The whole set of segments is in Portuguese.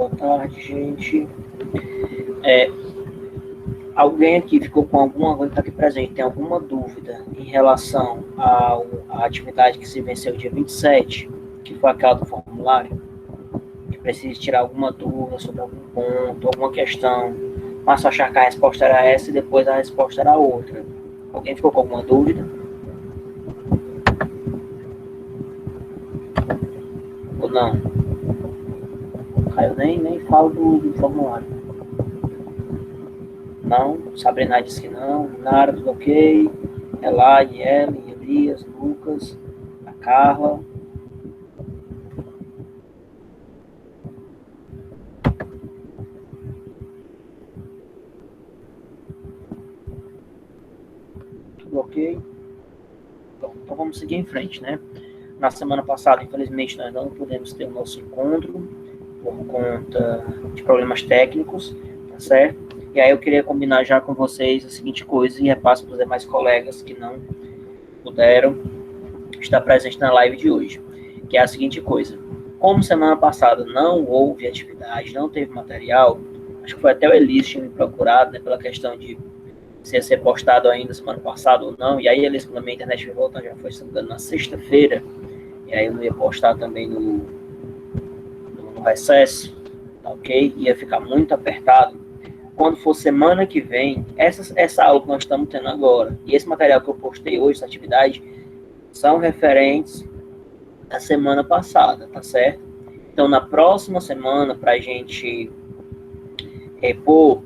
Boa tarde, gente. Alguém aqui ficou com alguém que está aqui presente, tem alguma dúvida em relação à atividade que se venceu dia 27, que foi aquela do formulário? Que precisa tirar alguma dúvida sobre algum ponto, alguma questão, mas só achar que a resposta era essa e depois a resposta era outra. Alguém ficou com alguma dúvida? Ou não? Eu nem falo do formulário. Não, Sabrina disse que não, Nara, tudo ok, Elade, Ellen, Elias, Lucas, a Carla. Tudo ok? Bom, então vamos seguir em frente, né? Na semana passada, infelizmente, nós não pudemos ter o nosso encontro por conta de problemas técnicos, tá certo? E aí eu queria combinar já com vocês a seguinte coisa e repasso para os demais colegas que não puderam estar presentes na live de hoje, que é a seguinte coisa. Como semana passada não houve atividade, não teve material, acho que foi até o Elis que tinha me procurado, né, pela questão de se ia ser postado ainda semana passada ou não, e aí eles, quando a minha internet me volta, já foi, se não me engano, na sexta-feira, e aí eu não ia postar também no recesso, tá ok? Ia ficar muito apertado. Quando for semana que vem, essa aula que nós estamos tendo agora, e esse material que eu postei hoje, essa atividade, são referentes à semana passada, tá certo? Então, na próxima semana, para a gente repor,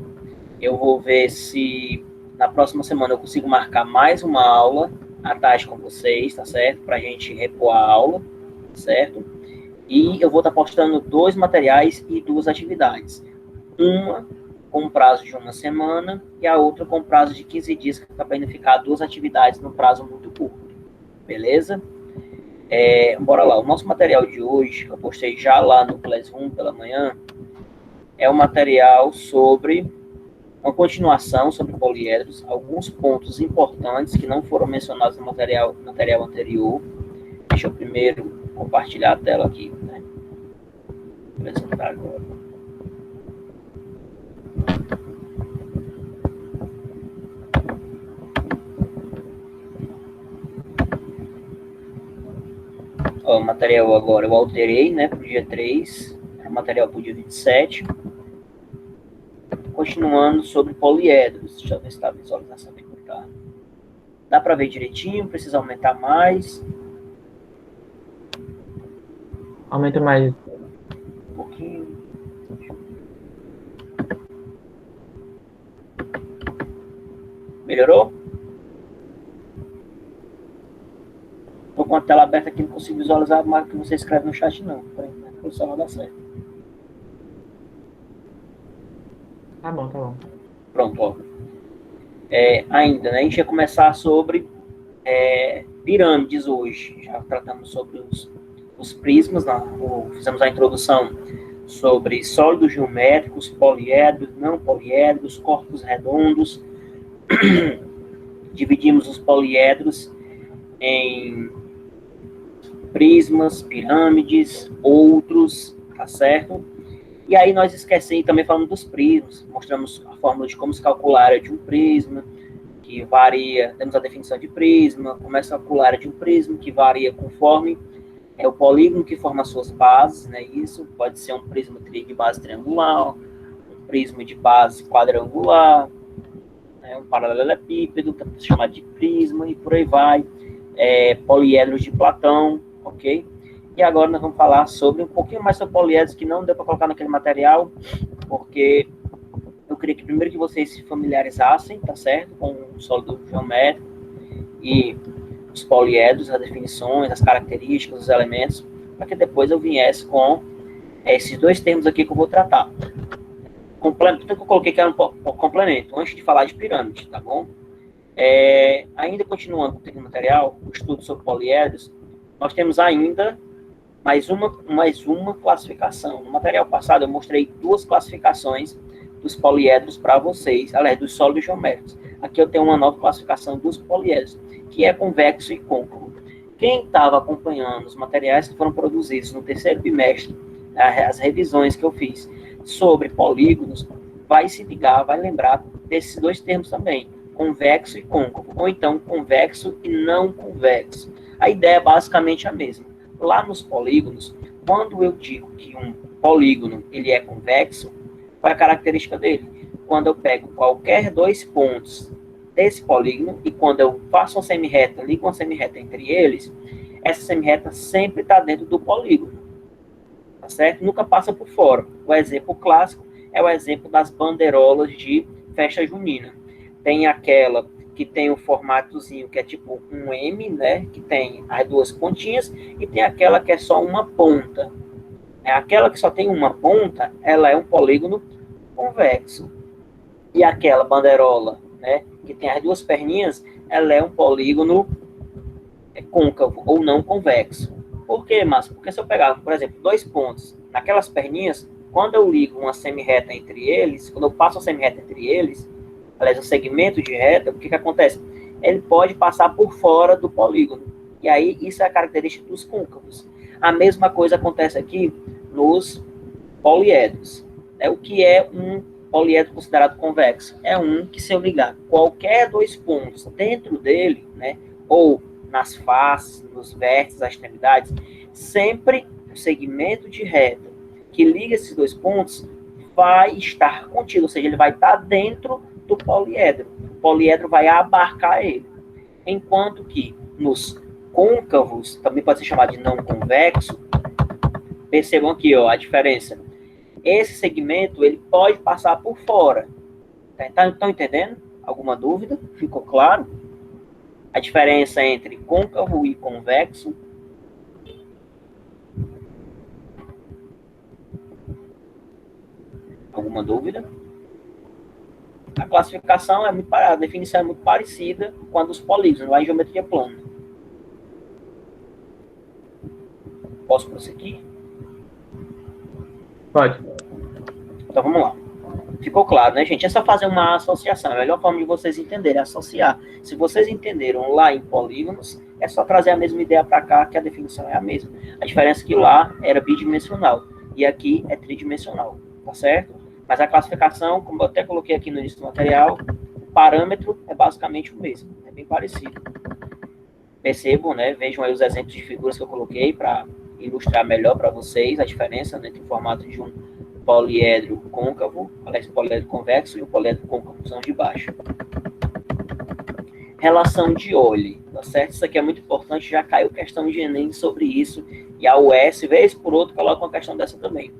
eu vou ver se na próxima semana eu consigo marcar mais uma aula à tarde com vocês, tá certo? Para a gente repor a aula, certo? E eu vou estar postando 2 materiais e 2 atividades. Uma com prazo de 1 semana e a outra com prazo de 15 dias, que está para ficar 2 atividades no prazo muito curto. Beleza? Bora lá. O nosso material de hoje, que eu postei já lá no Classroom pela manhã, é um material sobre uma continuação sobre poliedros, alguns pontos importantes que não foram mencionados no material anterior. Deixa eu primeiro compartilhar a tela aqui, né? Vou apresentar agora. O material agora eu alterei, né, para o dia 3, o material para o dia 27. Continuando sobre poliedros. Deixa eu ver se está a visualização aqui. Tá. Dá para ver direitinho? Precisa aumentar mais? Aumenta mais. Um pouquinho. Melhorou? Estou com a tela aberta aqui, não consigo visualizar mais do que você escreve no chat, não. Por isso vai dar certo. Tá bom. Pronto, ó. Ainda, né? A gente ia começar sobre pirâmides hoje. Já tratamos sobre os prismas, fizemos a introdução sobre sólidos geométricos, poliedros, não poliedros, corpos redondos. Dividimos os poliedros em prismas, pirâmides, outros, tá certo? E aí nós esquecemos, também falando dos prismas, mostramos a fórmula de como se calcular a área de um prisma, que varia, temos a definição de prisma, como é que se calcula a área de um prisma, que varia conforme o polígono que forma as suas bases, né? Isso pode ser um prisma de base triangular, um prisma de base quadrangular, né? Um paralelepípedo, que é chamado de prisma, e por aí vai. Poliedros de Platão, ok? E agora nós vamos falar sobre um pouquinho mais sobre poliedros que não deu para colocar naquele material, porque eu queria que primeiro que vocês se familiarizassem, tá certo? Com o sólido geométrico e os poliedros, as definições, as características, os elementos, para que depois eu viesse com esses 2 termos aqui que eu vou tratar. Complemento, que eu coloquei que era um complemento, antes de falar de pirâmide, tá bom? Ainda continuando com o material, o estudo sobre poliedros, nós temos ainda mais uma classificação. No material passado eu mostrei 2 classificações dos poliedros para vocês, aliás, dos sólidos geométricos. Aqui eu tenho uma nova classificação dos poliedros, que é convexo e côncavo. Quem estava acompanhando os materiais que foram produzidos no terceiro bimestre, as revisões que eu fiz sobre polígonos, vai se ligar, vai lembrar desses dois termos também, convexo e côncavo, ou então convexo e não convexo. A ideia é basicamente a mesma. Lá nos polígonos, quando eu digo que um polígono ele é convexo, qual é a característica dele? Quando eu pego qualquer dois pontos desse polígono e quando eu faço uma semirreta, ligo uma semirreta entre eles, essa semirreta sempre está dentro do polígono, tá certo? Nunca passa por fora. O exemplo clássico é o exemplo das bandeirolas de festa junina. Tem aquela que tem o formatozinho que é tipo um M, né? Que tem as duas pontinhas, e tem aquela que é só uma ponta. Aquela que só tem uma ponta, ela é um polígono convexo. E aquela bandeirola, né? Que tem as duas perninhas, ela é um polígono côncavo ou não convexo. Por quê, Márcio? Porque se eu pegar, por exemplo, dois pontos naquelas perninhas, quando eu ligo uma semirreta entre eles, quando eu passo a semirreta entre eles, aliás, um segmento de reta, o que acontece? Ele pode passar por fora do polígono. E aí, isso é a característica dos côncavos. A mesma coisa acontece aqui nos poliedros. O que é um poliedro considerado convexo? É um que, se eu ligar qualquer dois pontos dentro dele, né, ou nas faces, nos vértices, nas extremidades, sempre o segmento de reta que liga esses dois pontos vai estar contido, ou seja, ele vai estar dentro do poliedro. O poliedro vai abarcar ele. Enquanto que nos côncavos, também pode ser chamado de não convexo, percebam aqui, ó, a diferença. Esse segmento, ele pode passar por fora. Estão entendendo? Alguma dúvida? Ficou claro? A diferença entre côncavo e convexo. Alguma dúvida? A classificação é muito parecida, a definição é muito parecida com a dos polígonos, lá em geometria plana. Posso prosseguir? Pode. Então vamos lá. Ficou claro, né, gente? É só fazer uma associação. A melhor forma de vocês entenderem é associar. Se vocês entenderam lá em polígonos, é só trazer a mesma ideia para cá, que a definição é a mesma. A diferença é que lá era bidimensional e aqui é tridimensional, tá certo? Mas a classificação, como eu até coloquei aqui no início do material, o parâmetro é basicamente o mesmo, é bem parecido. Percebam, né? Vejam aí os exemplos de figuras que eu coloquei para ilustrar melhor para vocês a diferença, né, entre o formato de um poliedro côncavo, aliás, poliedro convexo e o poliedro côncavo de baixo. Relação de Euler, tá certo? Isso aqui é muito importante, já caiu questão de Enem sobre isso, e a UES, vez por outro, coloca uma questão dessa também.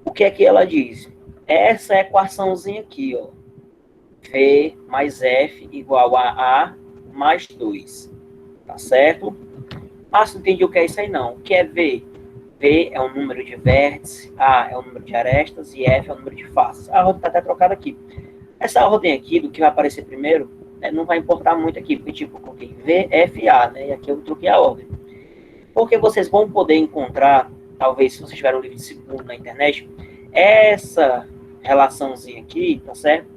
O que é que ela diz? Essa equaçãozinha aqui, ó. V mais F igual a A mais 2. Tá certo? Ah, você não entendi o que é isso aí, não. O que é V? V é o número de vértices, A é o número de arestas e F é o número de faces. A ordem está até trocada aqui. Essa ordem aqui, do que vai aparecer primeiro, né, não vai importar muito aqui, porque tipo, eu coloquei V, F, A, né? E aqui eu troquei a ordem. Porque vocês vão poder encontrar, talvez se vocês tiverem um livro de segundo na internet, essa relaçãozinha aqui, tá certo?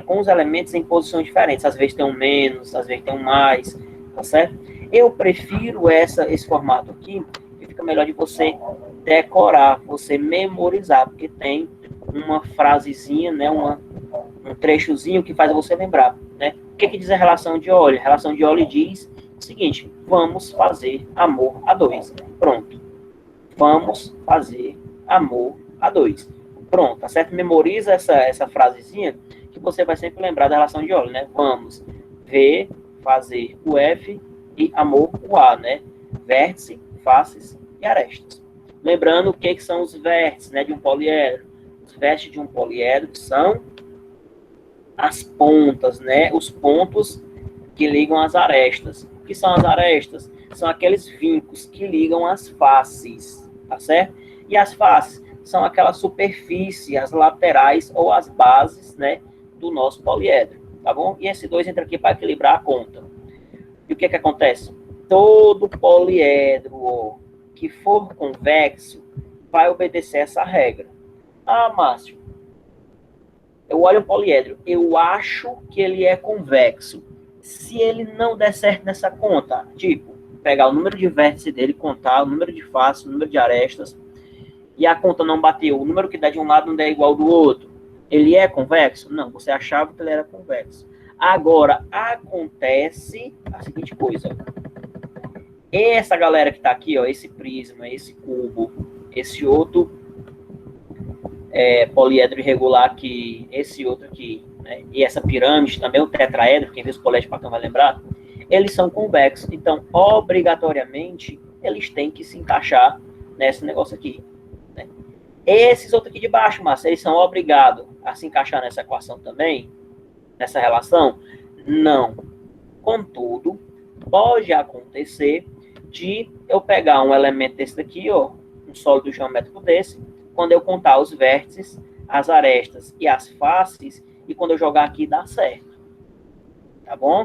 Com os elementos em posições diferentes. Às vezes tem um menos, às vezes tem um mais, tá certo? Eu prefiro esse formato aqui, que fica melhor de você decorar, você memorizar, porque tem uma frasezinha, né, um trechozinho que faz você lembrar, né? O que diz a relação de Euler? A relação de Euler diz o seguinte: vamos fazer amor a dois. Pronto. Vamos fazer amor a dois. Pronto, tá certo? Memoriza essa frasezinha que você vai sempre lembrar da relação de Euler, né? Vamos ver, fazer o F e amor o A, né? Vértice, faces e arestas. Lembrando o que são os vértices, né, de um poliedro. Os vértices de um poliedro são as pontas, né? Os pontos que ligam as arestas. O que são as arestas? São aqueles vincos que ligam as faces, tá certo? E as faces são aquela superfície, as laterais ou as bases, né, do nosso poliedro, tá bom? E esse 2 entra aqui para equilibrar a conta. E o que acontece? Todo poliedro que for convexo vai obedecer essa regra. Ah, Márcio, eu olho o poliedro, eu acho que ele é convexo. Se ele não der certo nessa conta, tipo, pegar o número de vértices dele, contar o número de faces, o número de arestas, e a conta não bateu, o número que dá de um lado não é igual ao do outro, ele é convexo? Não, você achava que ele era convexo. Agora, acontece a seguinte coisa. Essa galera que está aqui, ó, esse prisma, esse cubo, esse outro poliedro irregular aqui, esse outro aqui, né, e essa pirâmide também, o tetraedro, quem viu os colégios para cá vai lembrar, eles são convexos. Então, obrigatoriamente, eles têm que se encaixar nesse negócio aqui. Né? Esses outros aqui de baixo, Márcio, eles são obrigados a se encaixar nessa equação também? Nessa relação? Não. Contudo, pode acontecer de eu pegar um elemento desse daqui, ó, um sólido geométrico desse, quando eu contar os vértices, as arestas e as faces, e quando eu jogar aqui dá certo. Tá bom?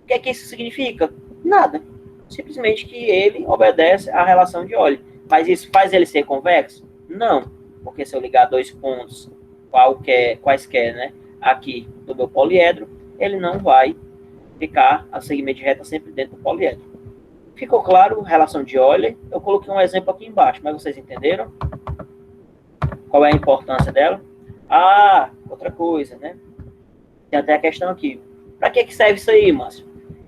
O que é que isso significa? Nada. Simplesmente que ele obedece à relação de Euler. Mas isso faz ele ser convexo? Não. Porque se eu ligar dois pontos quaisquer, né, aqui do meu poliedro, ele não vai ficar a segmento de reta sempre dentro do poliedro. Ficou claro a relação de Euler? Eu coloquei um exemplo aqui embaixo, mas vocês entenderam? Qual é a importância dela? Ah, outra coisa, né? Tem até a questão aqui. Para que serve isso aí, Márcio?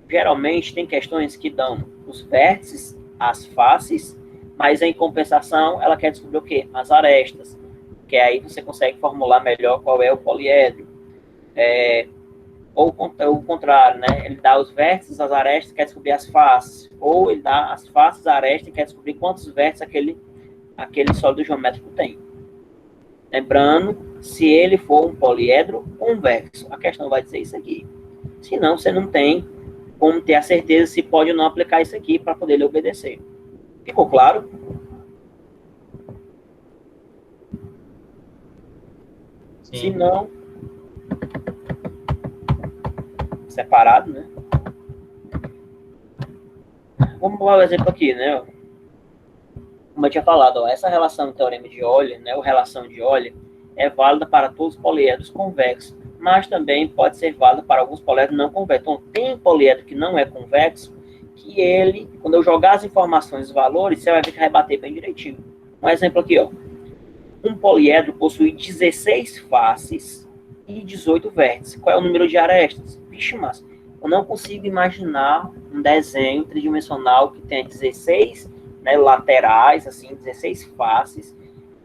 Geralmente tem questões que dão os vértices, as faces, mas em compensação ela quer descobrir o quê? As arestas. Que aí você consegue formular melhor qual é o poliedro. Ou o contrário, né? Ele dá os vértices, as arestas, quer descobrir as faces. Ou ele dá as faces, a aresta, e quer descobrir quantos vértices aquele sólido geométrico tem. Lembrando, se ele for um poliedro convexo. A questão vai dizer isso aqui. Senão, você não tem como ter a certeza se pode ou não aplicar isso aqui para poder lhe obedecer. Ficou claro? Sim. Se não, separado, né? Vamos dar um exemplo aqui, né? Como eu tinha falado, ó, essa relação do teorema de Euler, né, ou relação de Euler, é válida para todos os poliedros convexos, mas também pode ser válida para alguns poliedros não convexos. Então, tem poliedro que não é convexo, que ele, quando eu jogar as informações, os valores, você vai ver que vai bater bem direitinho. Um exemplo aqui, ó. Um poliedro possui 16 faces e 18 vértices. Qual é o número de arestas? Vixe, mas eu não consigo imaginar um desenho tridimensional que tenha 16, né, laterais, assim, 16 faces.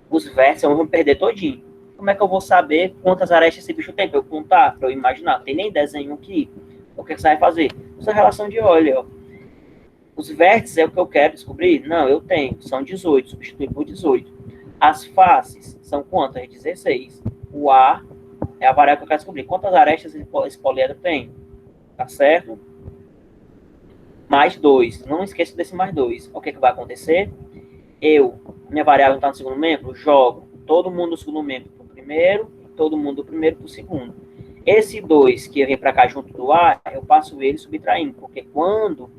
Os vértices eu vou perder todinho. Como é que eu vou saber quantas arestas esse bicho tem? Para eu contar, para eu imaginar. Não tem nem desenho aqui. O que você vai fazer? Essa relação de Euler, ó. Os vértices é o que eu quero descobrir? Não, eu tenho. São 18. Substitui por 18. As faces são quantas? 16. O A é a variável que eu quero descobrir. Quantas arestas esse poliedro tem? Tá certo? Mais 2. Não esqueça desse mais 2. O que vai acontecer? Minha variável está no segundo membro, jogo todo mundo do segundo membro para o primeiro, todo mundo do primeiro para o segundo. Esse 2 que vem para cá junto do A, eu passo ele subtraindo, porque quando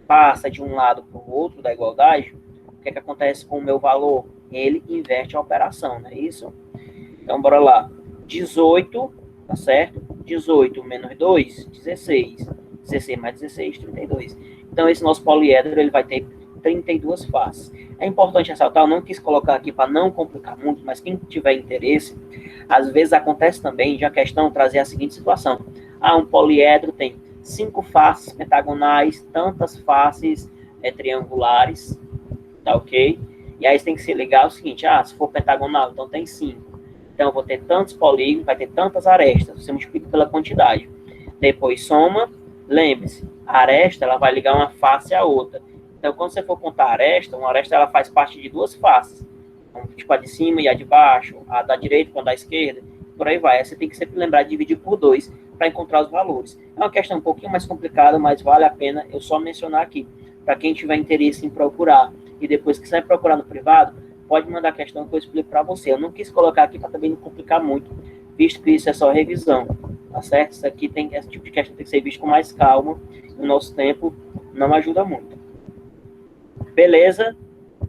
passa de um lado para o outro da igualdade, o que acontece com o meu valor? Ele inverte a operação, não é isso? Então, bora lá. 18, tá certo? 18 menos 2, 16. 16 mais 16, 32. Então, esse nosso poliedro, ele vai ter 32 faces. É importante ressaltar, eu não quis colocar aqui para não complicar muito, mas quem tiver interesse, às vezes acontece também de a questão trazer a seguinte situação. Um poliedro tem 5 faces pentagonais, tantas faces triangulares, tá ok? E aí você tem que se ligar ao seguinte, se for pentagonal, então tem 5. Então eu vou ter tantos polígonos, vai ter tantas arestas, você multiplica pela quantidade. Depois soma, lembre-se, a aresta ela vai ligar uma face à outra. Então, quando você for contar a aresta, uma aresta ela faz parte de duas faces. Então, tipo a de cima e a de baixo, a da direita com a da esquerda, por aí vai. Aí você tem que sempre lembrar de dividir por 2 para encontrar os valores. É uma questão um pouquinho mais complicada, mas vale a pena eu só mencionar aqui. Para quem tiver interesse em procurar e depois quiser procurar no privado, pode mandar a questão que eu explico para você. Eu não quis colocar aqui para também não complicar muito, visto que isso é só revisão, tá certo? Isso aqui esse tipo de questão tem que ser visto com mais calma. O nosso tempo não ajuda muito. Beleza?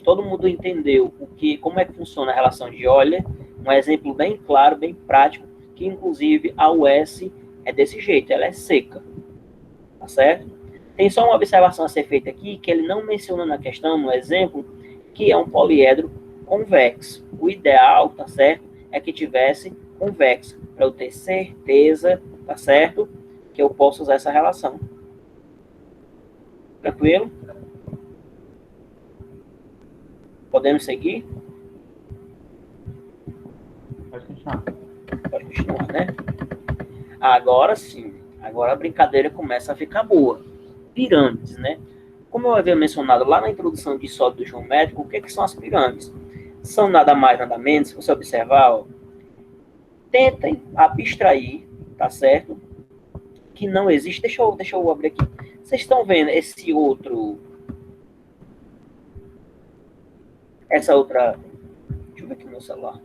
Todo mundo entendeu como é que funciona a relação de Euler. Um exemplo bem claro, bem prático, que inclusive a US é desse jeito, ela é seca. Tá certo? Tem só uma observação a ser feita aqui, que ele não menciona na questão, no exemplo, que é um poliedro convexo. O ideal, tá certo, é que tivesse convexo, para eu ter certeza, tá certo, que eu posso usar essa relação. Tranquilo? Podemos seguir? Pode continuar. Pode continuar, né? Agora sim, agora a brincadeira começa a ficar boa. Pirâmides, né? Como eu havia mencionado lá na introdução de sólido geométrico, o que são as pirâmides? São nada mais, nada menos, se você observar, ó, tentem abstrair, tá certo? Que não existe. Deixa eu abrir aqui. Vocês estão vendo esse outro... Essa outra... Deixa eu ver aqui no meu celular.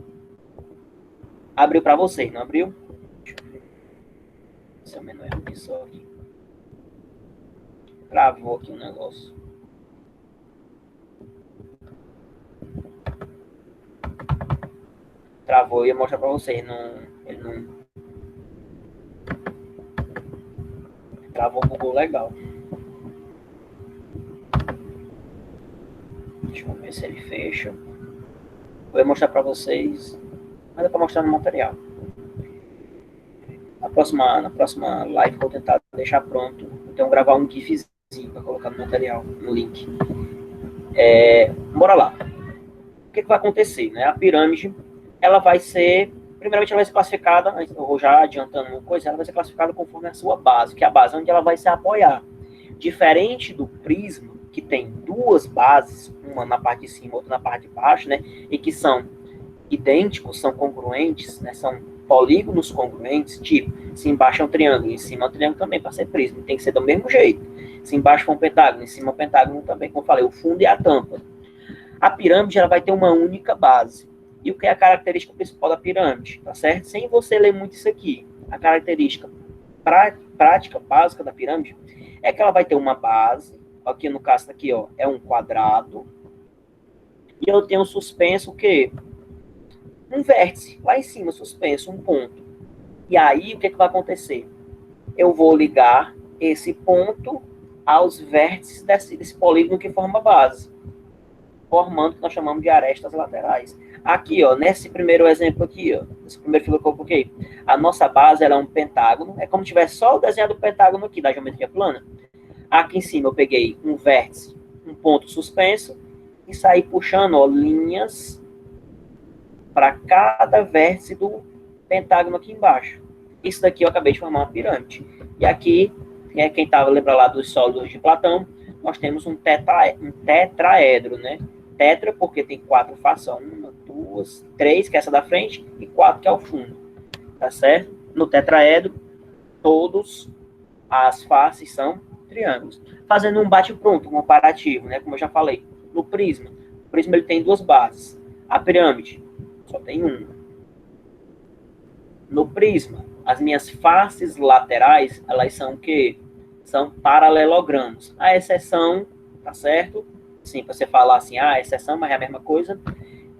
Abriu para vocês, não abriu? Deixa eu ver. Esse é o menor erro só aqui. Travou aqui um negócio. Travou, eu ia mostrar para vocês. Não, ele não... Travou, bugou legal. Deixa eu ver se ele fecha. Vou mostrar para vocês. Mas é para mostrar no material. Na próxima live vou tentar deixar pronto. Então gravar um gifzinho para colocar no material, no link. Bora lá. O que vai acontecer, né? A pirâmide, ela vai ser... Primeiramente, ela vai ser classificada, eu vou já adiantando uma coisa, ela vai ser classificada conforme a sua base, que é a base onde ela vai se apoiar. Diferente do prisma, que tem duas bases, uma na parte de cima, outra na parte de baixo, né? E que são idênticos, são congruentes, né? São polígonos congruentes, tipo, se embaixo é um triângulo, em cima é um triângulo também, para ser prisma, tem que ser do mesmo jeito. Se embaixo for um pentágono, em cima é um pentágono também, como eu falei, o fundo e a tampa. A pirâmide, ela vai ter uma única base. E o que é a característica principal da pirâmide, tá certo? Sem você ler muito isso aqui, a característica prática, básica da pirâmide, é que ela vai ter uma base, aqui no caso aqui, ó, é um quadrado, e eu tenho suspenso o quê? Um vértice, lá em cima, suspenso, um ponto. E aí, o que vai acontecer? Eu vou ligar esse ponto aos vértices desse polígono que forma a base, formando o que nós chamamos de arestas laterais. Aqui, ó, nesse primeiro exemplo aqui, ó, esse primeiro fio que eu coloquei, a nossa base ela é um pentágono, é como se tivesse só o desenho do pentágono aqui, da geometria plana. Aqui em cima eu peguei um vértice, um ponto suspenso, e saí puxando, ó, linhas para cada vértice do pentágono aqui embaixo. Isso daqui eu acabei de formar uma pirâmide. E aqui, quem estava lembrando lá dos sólidos de Platão, nós temos um tetraedro, né? Tetra, porque tem 4 faces, 1, 2, 3, que é essa da frente, e 4, que é o fundo. Tá certo? No tetraedro, todas as faces são triângulos. Fazendo um bate-pronto comparativo, né? Como eu já falei. No prisma, o prisma ele tem 2 bases. A pirâmide só tem 1. No prisma, as minhas faces laterais, elas são o quê? São paralelogramos. A exceção, tá certo? Sim, para você falar assim, a exceção, mas é a mesma coisa,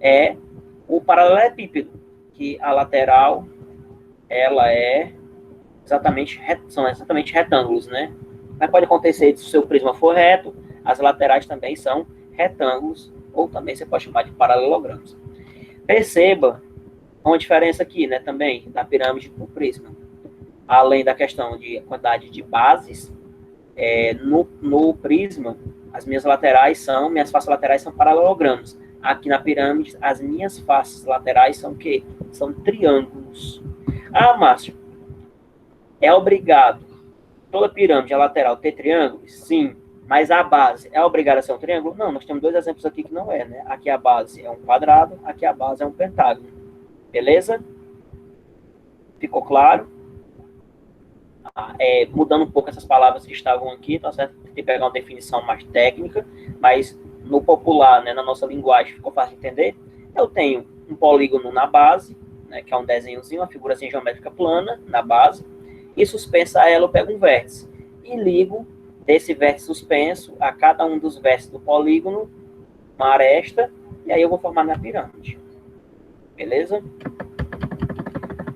é o paralelepípedo, que a lateral, ela são exatamente retângulos, né? Mas pode acontecer, se o seu prisma for reto, as laterais também são retângulos, ou também você pode chamar de paralelogramos. Perceba uma diferença aqui, né, também, da pirâmide para o prisma. Além da questão de quantidade de bases, no prisma, as minhas faces laterais são paralelogramos. Aqui na pirâmide, as minhas faces laterais são o quê? São triângulos. Ah, Márcio, é obrigado toda pirâmide a lateral ter triângulos? Sim. Mas a base é obrigada a ser um triângulo? Não, nós temos 2 exemplos aqui que não é, né? Aqui a base é um quadrado, aqui a base é um pentágono. Beleza? Ficou claro? Mudando um pouco essas palavras que estavam aqui, tá certo? Tem que pegar uma definição mais técnica, mas no popular, né, na nossa linguagem, ficou fácil de entender. Eu tenho um polígono na base, né, que é um desenhozinho, uma figurazinha geométrica plana na base, e suspensa a ela eu pego um vértice e ligo desse vértice suspenso a cada um dos vértices do polígono uma aresta, e aí eu vou formar minha pirâmide. Beleza?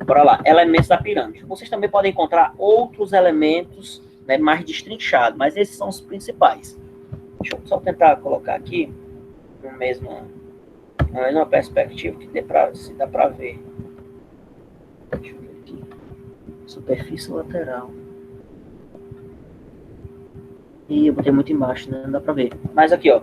Bora lá, elementos da pirâmide. Vocês também podem encontrar outros elementos, né, mais destrinchados, mas esses são os principais. Deixa eu só tentar colocar aqui no mesmo Não é uma perspectiva que se dá para ver. Deixa eu ver aqui. Superfície lateral. Ih, eu botei muito embaixo, né? Não dá para ver. Mas aqui, ó.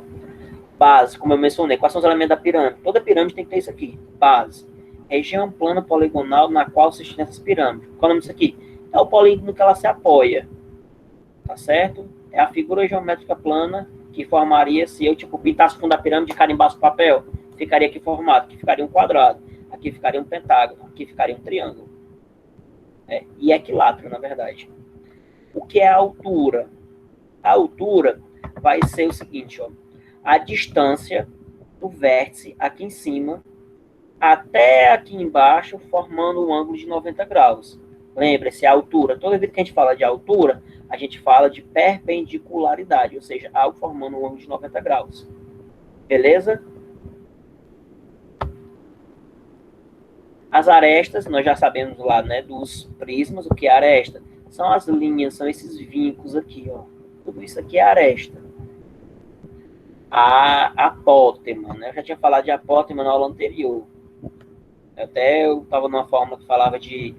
Base, como eu mencionei. Quais são os elementos da pirâmide? Toda pirâmide tem que ter isso aqui. Base. Região plana poligonal na qual se estende essa pirâmide. Qual é o nome disso aqui? É o polígono que ela se apoia. Tá certo? É a figura geométrica plana que formaria se eu, tipo, pintasse o fundo da pirâmide e carimbasse o papel. Ficaria aqui formado. Aqui ficaria um quadrado. Aqui ficaria um pentágono. Aqui ficaria um triângulo. E equilátero, na verdade. O que é a altura? A altura vai ser o seguinte, ó. A distância do vértice aqui em cima até aqui embaixo, formando um ângulo de 90 graus. Lembre-se, a altura, toda vez que a gente fala de altura, a gente fala de perpendicularidade, ou seja, algo formando um ângulo de 90 graus. Beleza? As arestas, nós já sabemos lá, né, dos prismas, o que é aresta? São as linhas, são esses vincos aqui, ó. Tudo isso aqui é aresta. A apótema, né? Eu já tinha falado de apótema na aula anterior. Até eu estava numa fórmula que falava de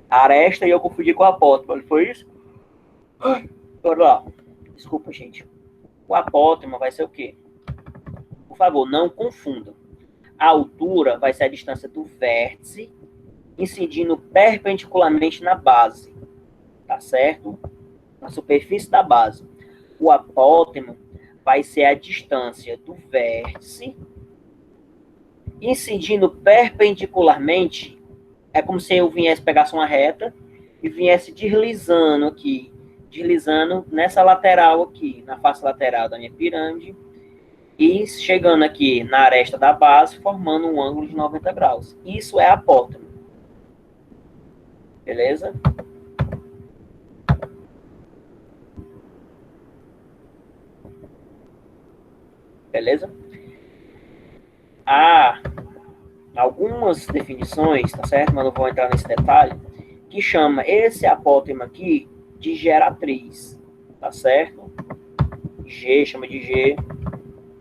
aresta e eu confundi com apótema. Não foi isso? Bora lá. Desculpa, gente. O apótema vai ser o quê? Por favor, não confundam. A altura vai ser a distância do vértice incidindo perpendicularmente na base. Tá certo? Na superfície da base. O apótema vai ser a distância do vértice incidindo perpendicularmente. É como se eu viesse, pegasse uma reta e viesse deslizando aqui, deslizando nessa lateral aqui, na face lateral da minha pirâmide, e chegando aqui na aresta da base, formando um ângulo de 90 graus. Isso é apótema. Beleza? Beleza? Há algumas definições, tá certo? Mas não vou entrar nesse detalhe, que chama esse apótema aqui de geratriz, tá certo? G, chama de G,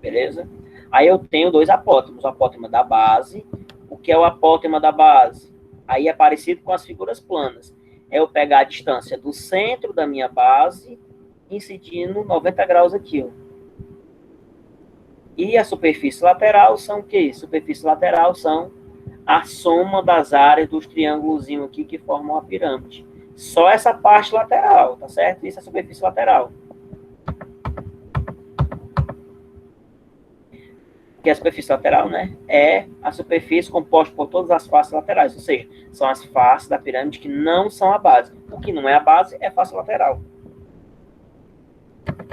beleza? Aí eu tenho dois apótemos, o apótema da base. O que é o apótema da base? Aí é parecido com as figuras planas. É eu pegar a distância do centro da minha base, incidindo 90 graus aqui, ó. E a superfície lateral são o quê? Superfície lateral são a soma das áreas dos triângulos aqui que formam a pirâmide. Só essa parte lateral, tá certo? Isso é a superfície lateral. Que a superfície lateral, né, é a superfície composta por todas as faces laterais, ou seja, são as faces da pirâmide que não são a base. O que não é a base é face lateral.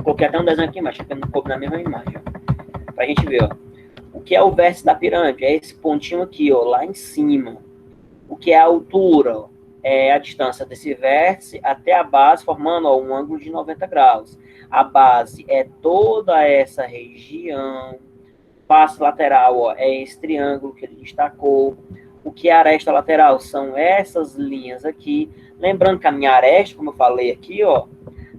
Coloquei até um desenho aqui, mas não coube na mesma imagem. Pra gente ver, ó. O que é o vértice da pirâmide? É esse pontinho aqui, ó, lá em cima. O que é a altura? Ó, é a distância desse vértice até a base, formando, ó, um ângulo de 90 graus. A base é toda essa região. Face lateral, ó, é esse triângulo que ele destacou. O que é a aresta lateral? São essas linhas aqui. Lembrando que a minha aresta, como eu falei aqui, ó,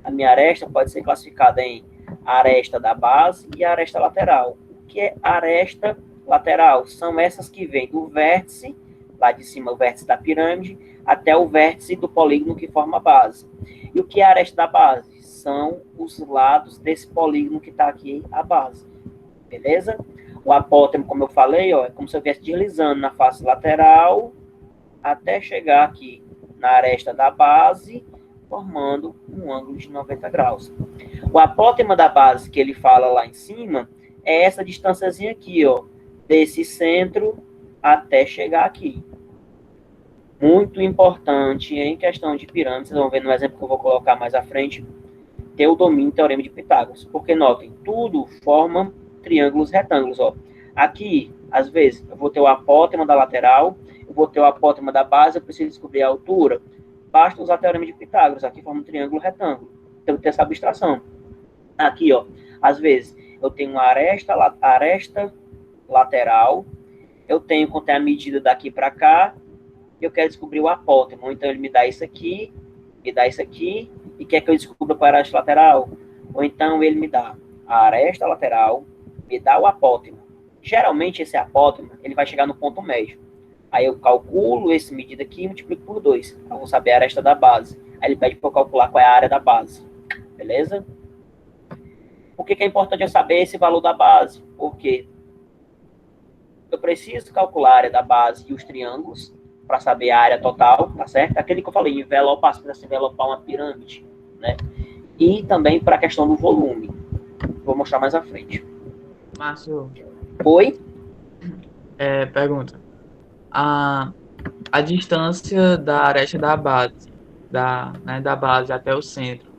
a minha aresta pode ser classificada em aresta da base e aresta lateral. O que é aresta lateral? São essas que vêm do vértice, lá de cima o vértice da pirâmide, até o vértice do polígono que forma a base. E o que é aresta da base? São os lados desse polígono que está aqui, a base. Beleza? O apótemo, como eu falei, ó, é como se eu estivesse deslizando na face lateral até chegar aqui na aresta da base, formando um ângulo de 90 graus. O apótema da base que ele fala lá em cima é essa distânciazinha aqui, ó, desse centro até chegar aqui. Muito importante em questão de pirâmide, vocês vão ver no exemplo que eu vou colocar mais à frente, ter o domínio do teorema de Pitágoras. Porque, notem, tudo forma triângulos retângulos, ó. Aqui, às vezes, eu vou ter o apótema da lateral, eu vou ter o apótema da base, eu preciso descobrir a altura. Basta usar o teorema de Pitágoras, aqui forma um triângulo retângulo. Então, eu tenho essa abstração. Aqui, ó, às vezes, eu tenho uma aresta lateral, eu tenho quanto é a medida daqui para cá, e eu quero descobrir o apótemo. Então, ele me dá isso aqui, me dá isso aqui, e quer que eu descubra qual é a aresta lateral? Ou então, ele me dá a aresta lateral, me dá o apótemo, Geralmente, esse apótema, ele vai chegar no ponto médio. Aí eu calculo esse medida aqui e multiplico por 2. Eu vou saber a aresta da base. Aí ele pede para eu calcular qual é a área da base. Beleza? Por que é importante eu saber esse valor da base? Porque eu preciso calcular a área da base e os triângulos para saber a área total, tá certo? Aquele que eu falei, envelopar, se quiser envelopar uma pirâmide, né? E também para a questão do volume. Vou mostrar mais à frente. Márcio, Oi? pergunta. A distância da aresta da base, da base até o centro,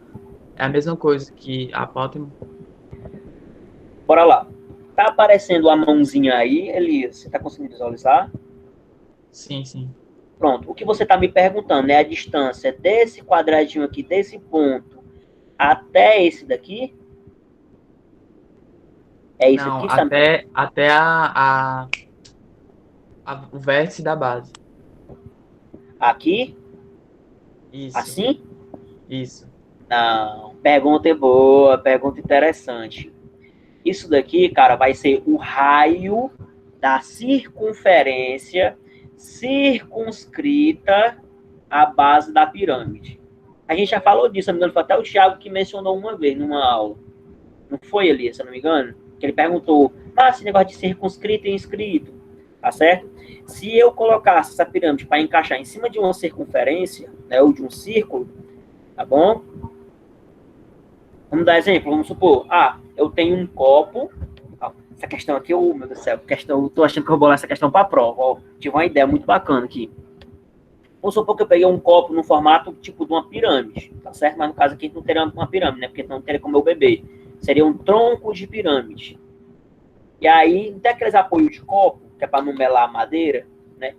é a mesma coisa que a apótema? Bora lá. Tá aparecendo a mãozinha aí, Elias? Você tá conseguindo visualizar? Sim, sim. Pronto. O que você tá me perguntando é a distância desse quadradinho aqui, desse ponto, até esse daqui? É isso Não, aqui? até o vértice da base. Aqui? Isso, Assim? isso. Não. Pergunta boa, pergunta interessante. Isso daqui, cara, vai ser o raio da circunferência circunscrita à base da pirâmide. A gente já falou disso, se não me engano, foi até o Thiago que mencionou uma vez numa aula. Não foi, Elias, se eu não me engano? Que ele perguntou, esse negócio de circunscrito e inscrito, tá certo? Se eu colocasse essa pirâmide para encaixar em cima de uma circunferência, né, ou de um círculo, tá bom? Vamos dar exemplo, vamos supor, eu tenho um copo, essa questão aqui, meu Deus do céu, eu tô achando que eu vou bolar essa questão para a prova, tive uma ideia muito bacana aqui. Vamos supor que eu peguei um copo no formato tipo de uma pirâmide, tá certo? Mas no caso aqui não teria uma pirâmide, né? Porque não teria como eu beber. Seria um tronco de pirâmide. E aí, tem aqueles apoios de copo, que é para não melar a madeira, né?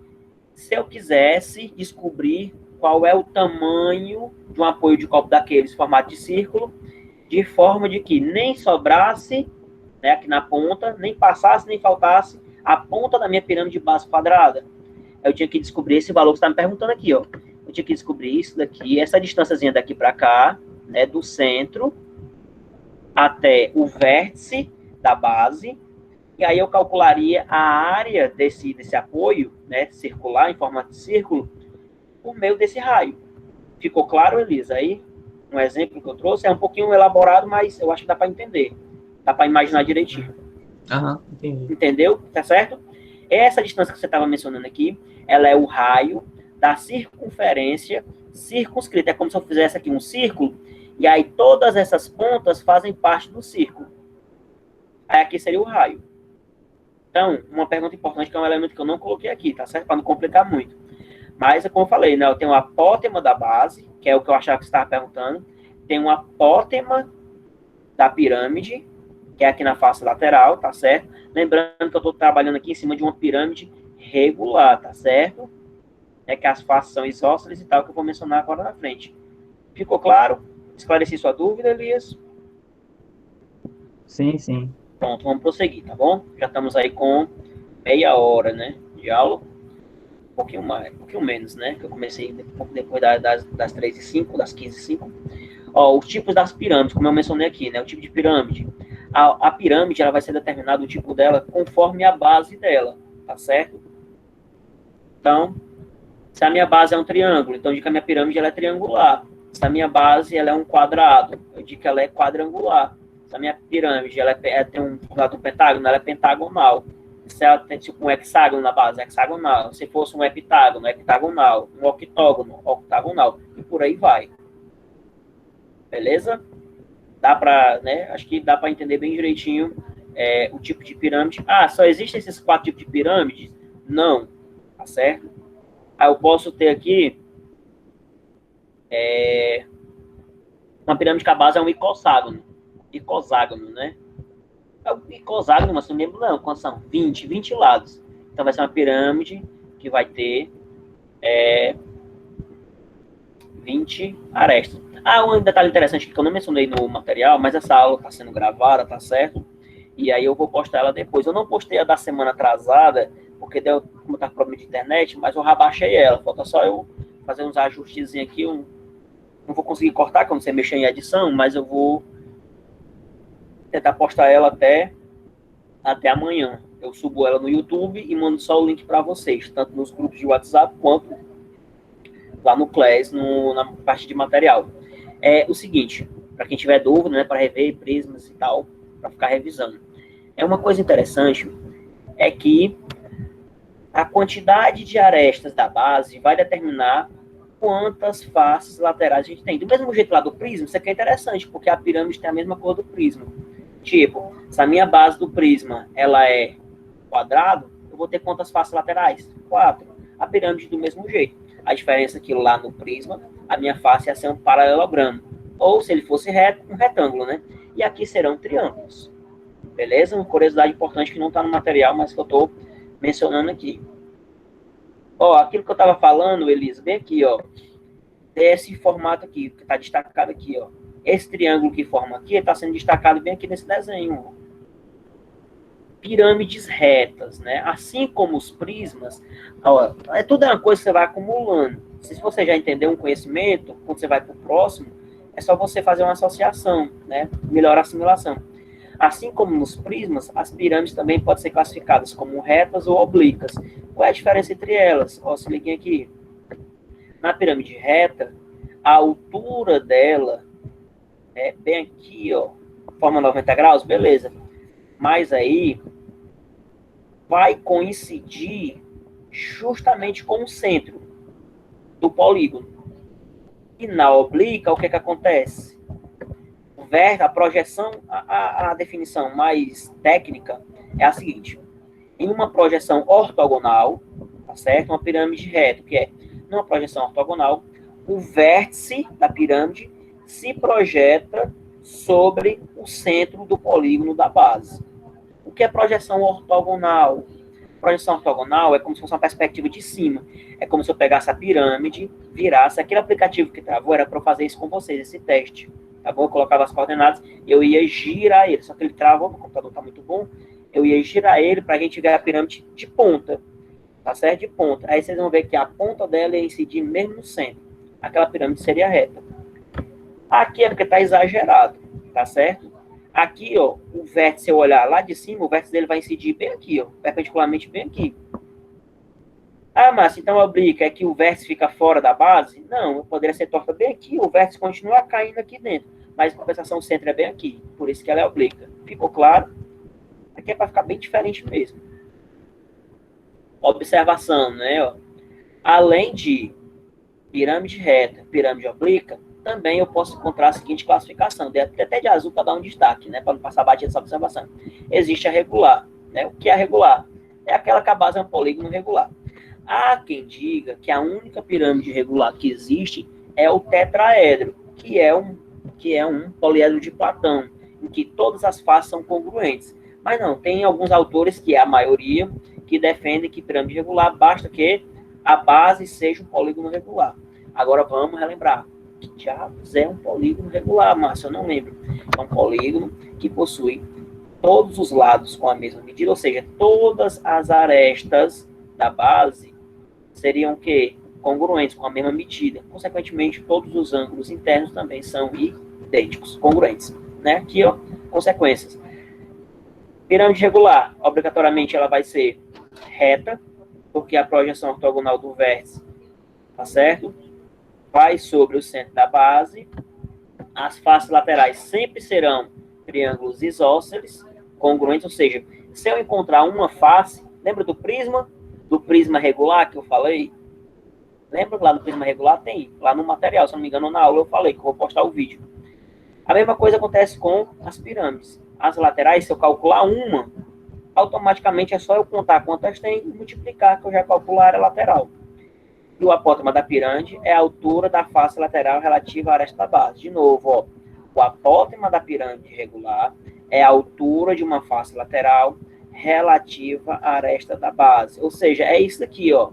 Se eu quisesse descobrir qual é o tamanho de um apoio de copo daqueles, formato de círculo, de forma de que nem sobrasse, né, aqui na ponta, nem passasse, nem faltasse a ponta da minha pirâmide de base quadrada. Eu tinha que descobrir esse valor que você está me perguntando aqui, ó. Eu tinha que descobrir isso daqui, essa distânciazinha daqui para cá, né, do centro até o vértice da base, e aí eu calcularia a área desse apoio, né, circular, em formato de círculo, por meio desse raio. Ficou claro, Elisa? Aí, um exemplo que eu trouxe é um pouquinho elaborado, mas eu acho que dá para entender. Dá para imaginar direitinho. Entendi. Entendeu? Tá certo? Essa distância que você estava mencionando aqui, ela é o raio da circunferência circunscrita. É como se eu fizesse aqui um círculo, e aí todas essas pontas fazem parte do círculo. Aí aqui seria o raio. Então, uma pergunta importante, que é um elemento que eu não coloquei aqui, tá certo? Para não complicar muito. Mas, como eu falei, né, eu tenho a apótema da base, que é o que eu achava que você estava perguntando. Tem uma apótema da pirâmide, que é aqui na face lateral, tá certo? Lembrando que eu estou trabalhando aqui em cima de uma pirâmide regular, tá certo? É que as faces são isósceles e tal, que eu vou mencionar agora na frente. Ficou claro? Esclareci sua dúvida, Elias? Sim, sim. Pronto, vamos prosseguir, tá bom? Já estamos aí com meia hora, né, de aula. Um pouquinho mais, um pouquinho menos, né? Que eu comecei um pouco depois das 3h05, das 15h05. Ó, os tipos das pirâmides, como eu mencionei aqui, né? O tipo de pirâmide. A pirâmide, ela vai ser determinado o tipo dela conforme a base dela, tá certo? Então, se a minha base é um triângulo, então eu digo que a minha pirâmide ela é triangular. Se a minha base ela é um quadrado, eu digo que ela é quadrangular. Se a minha pirâmide ela tem um pentágono, ela é pentagonal. Se ela tem tipo um hexágono na base, hexagonal. Se fosse um heptágono, heptagonal. Um octógono, octagonal. E por aí vai. Beleza? Dá para, né? Acho que dá para entender bem direitinho o tipo de pirâmide. Só existem esses 4 tipos de pirâmides? Não. Tá certo? Eu posso ter aqui uma pirâmide que a base é um icosságono. Icoságono, né? É o icoságono, mas não lembro não, quantos são? 20 lados. Então vai ser uma pirâmide que vai ter 20 arestas. Um detalhe interessante que eu não mencionei no material, mas essa aula está sendo gravada, tá certo? E aí eu vou postar ela depois. Eu não postei a da semana atrasada, porque deu, como tá problema de internet, mas eu rebaixei ela. Falta só eu fazer uns ajustes aqui. Não vou conseguir cortar, que eu não sei mexer em edição, mas eu vou tentar postar ela até amanhã, Eu subo ela no YouTube e mando só o link para vocês, tanto nos grupos de WhatsApp quanto lá no Class, na parte de material. É o seguinte, para quem tiver dúvida, né, para rever prismas e tal, para ficar revisando. É uma coisa interessante, é que a quantidade de arestas da base vai determinar quantas faces laterais a gente tem. Do mesmo jeito lá do prisma, isso aqui é interessante, porque a pirâmide tem a mesma cor do prisma. Tipo, se a minha base do prisma ela é quadrado, eu vou ter quantas faces laterais? 4. A pirâmide do mesmo jeito. A diferença é que lá no prisma, a minha face ia ser um paralelogramo. Ou, se ele fosse reto, um retângulo, né? E aqui serão triângulos. Beleza? Uma curiosidade importante que não está no material, mas que eu estou mencionando aqui. Ó, aquilo que eu estava falando, Elisa, bem aqui, ó. Esse formato aqui, que está destacado aqui, ó. Esse triângulo que forma aqui, está sendo destacado bem aqui nesse desenho, ó. Pirâmides retas, né? Assim como os prismas, ó, tudo é uma coisa que você vai acumulando. Se você já entendeu um conhecimento, quando você vai para o próximo, é só você fazer uma associação, né? Melhor assimilação. Assim como nos prismas, as pirâmides também podem ser classificadas como retas ou oblíquas. Qual é a diferença entre elas? Ó, se liguem aqui. Na pirâmide reta, a altura dela é bem aqui, ó, forma 90 graus, beleza. Mas aí vai coincidir justamente com o centro do polígono. E na oblíqua, o que acontece? A projeção, a definição mais técnica é a seguinte. Em uma projeção ortogonal, tá certo? Uma pirâmide reta, que é numa projeção ortogonal, o vértice da pirâmide se projeta sobre o centro do polígono da base. O que é projeção ortogonal? Projeção ortogonal é como se fosse uma perspectiva de cima. É como se eu pegasse a pirâmide, virasse. Aquele aplicativo que travou era para eu fazer isso com vocês, esse teste. Tá bom? Eu colocava as coordenadas, eu ia girar ele. Só que ele travou, o computador tá muito bom. Eu ia girar ele para a gente ver a pirâmide de ponta. Tá certo? De ponta. Aí vocês vão ver que a ponta dela ia incidir mesmo no centro. Aquela pirâmide seria reta. Aqui é porque tá exagerado. Tá certo? Aqui, ó, o vértice, se eu olhar lá de cima, o vértice dele vai incidir bem aqui, ó, perpendicularmente bem aqui. Ah, mas então a oblíqua é que o vértice fica fora da base? Não, poderia ser torta bem aqui, o vértice continua caindo aqui dentro. Mas a compensação, o centro é bem aqui, por isso que ela é oblíqua. Ficou claro? Aqui é para ficar bem diferente mesmo. Observação, né? Ó. Além de pirâmide reta, pirâmide oblíqua, também eu posso encontrar a seguinte classificação, até de azul para dar um destaque, né, para não passar batida essa observação. Existe a regular, né? O que é a regular? É aquela que a base é um polígono regular. Há quem diga que a única pirâmide regular que existe é o tetraedro, que é um poliedro de Platão, em que todas as faces são congruentes. Mas não, tem alguns autores, que é a maioria, que defendem que pirâmide regular basta que a base seja um polígono regular. Agora vamos relembrar. Que diabos é um polígono regular, Márcio? Eu não lembro. É um polígono que possui todos os lados com a mesma medida, ou seja, todas as arestas da base seriam o quê? Congruentes, com a mesma medida. Consequentemente, todos os ângulos internos também são idênticos, congruentes. Né? Aqui, ó, consequências. Pirâmide regular, obrigatoriamente, ela vai ser reta, porque a projeção ortogonal do vértice, tá certo? Vai sobre o centro da base. As faces laterais sempre serão triângulos isósceles, congruentes, ou seja, se eu encontrar uma face, lembra do prisma? Do prisma regular que eu falei? Lembra que lá no prisma regular tem? Lá no material, se não me engano, na aula eu falei, que eu vou postar o vídeo. A mesma coisa acontece com as pirâmides. As laterais, se eu calcular uma, automaticamente é só eu contar quantas tem e multiplicar, que eu já calculo a área lateral. E o apótema da pirâmide é a altura da face lateral relativa à aresta da base. De novo, ó, o apótema da pirâmide regular é a altura de uma face lateral relativa à aresta da base. Ou seja, é isso aqui, ó.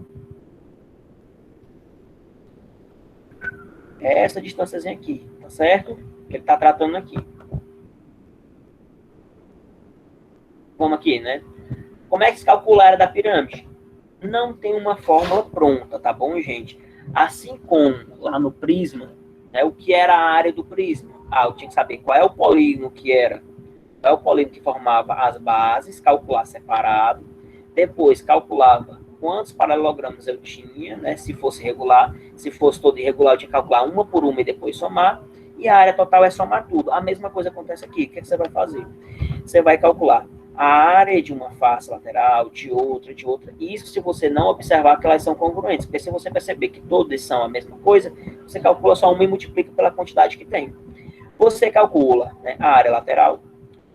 É essa distânciazinha aqui, tá certo? Que ele está tratando aqui. Vamos aqui, né? Como é que se calcula a área da pirâmide? Não tem uma fórmula pronta, tá bom, gente? Assim como lá no prisma, né, o que era a área do prisma? Ah, eu tinha que saber qual é o polígono que era é o polígono que formava as bases, calcular separado, depois calculava quantos paralelogramas eu tinha, né, se fosse regular, se fosse todo irregular, eu tinha que calcular uma por uma e depois somar, e a área total é somar tudo. A mesma coisa acontece aqui. O que você vai fazer? Você vai calcular a área de uma face lateral, de outra, isso se você não observar que elas são congruentes, porque se você perceber que todas são a mesma coisa, você calcula só uma e multiplica pela quantidade que tem. Você calcula, né, a área lateral,